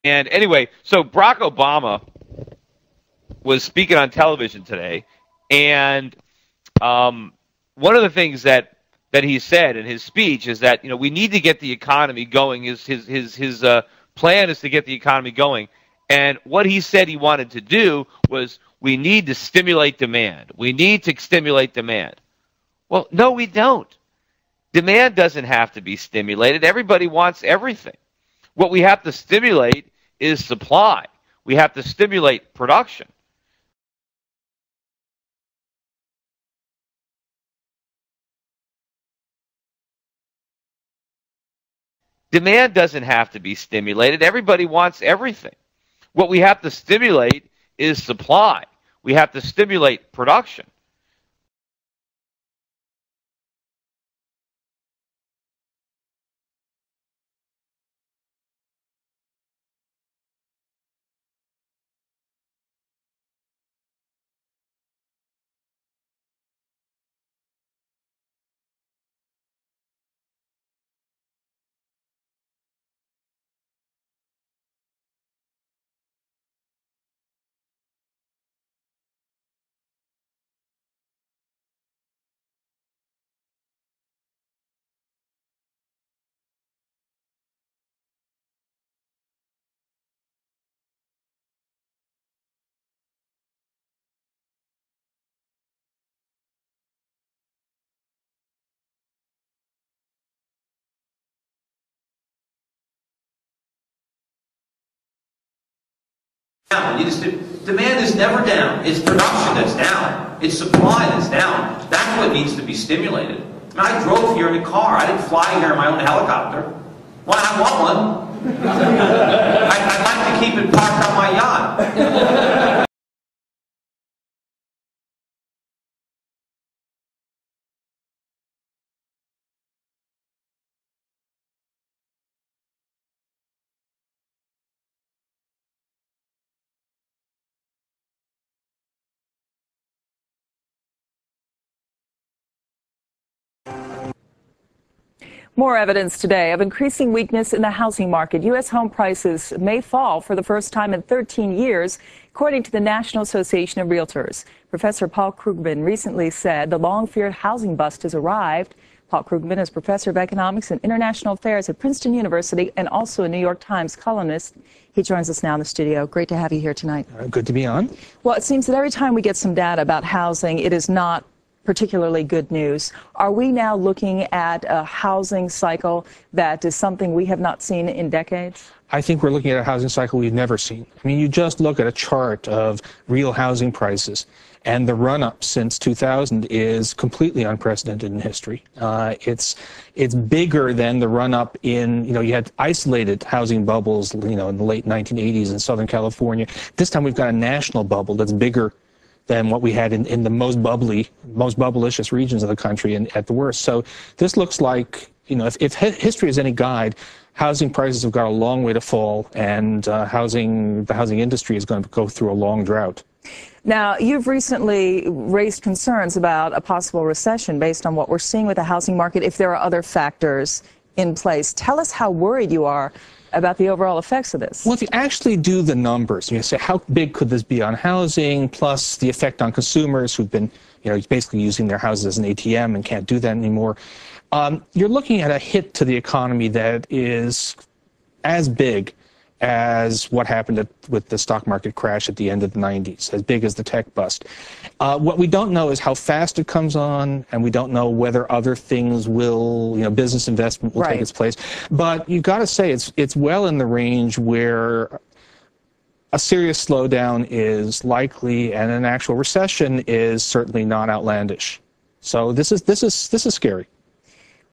And anyway, so Barack Obama was speaking on television today, and one of the things that he said in his speech is that we need to get the economy going. His plan is to get the economy going, and what he said he wanted to do was we need to stimulate demand. We need to stimulate demand. Well, no, we don't. Demand doesn't have to be stimulated. Everybody wants everything. What we have to stimulate is supply. We have to stimulate production. Demand doesn't have to be stimulated. Everybody wants everything. What we have to stimulate is supply. We have to stimulate production. Demand is never down. It's production that's down. It's supply that's down. That's what needs to be stimulated. I drove here in a car. I didn't fly here in my own helicopter. Well, I want one. I'd like to keep it parked on my yacht. More evidence today of increasing weakness in the housing market. U.S. home prices may fall for the first time in 13 years, according to the National Association of Realtors. Professor Paul Krugman recently said the long-feared housing bust has arrived. Paul Krugman is professor of economics and international affairs at Princeton University and also a New York Times columnist. He joins us now in the studio. Great to have you here tonight. Good to be on. Well, it seems that every time we get some data about housing, it is not particularly good news. Are we now looking at a housing cycle that is something we have not seen in decades? I think we're looking at a housing cycle we've never seen. I mean, you just look at a chart of real housing prices, and the run-up since 2000 is completely unprecedented in history. It's bigger than the run-up in, you had isolated housing bubbles, in the late 1980s in Southern California. This time we've got a national bubble that's bigger than what we had in the most bubblicious regions of the country and at the worst. So this looks like, if history is any guide, housing prices have got a long way to fall, and the housing industry is going to go through a long drought. Now, you've recently raised concerns about a possible recession based on what we're seeing with the housing market if there are other factors in place. Tell us how worried you are about the overall effects of this. Well, if you actually do the numbers, you say how big could this be on housing, plus the effect on consumers who've been, basically using their houses as an ATM and can't do that anymore, you're looking at a hit to the economy that is as big as what happened with the stock market crash at the end of the 90s, as big as the tech bust. What we don't know is how fast it comes on, and we don't know whether other things will, business investment will take its place. But you've got to say it's well in the range where a serious slowdown is likely, and an actual recession is certainly not outlandish. So this is scary.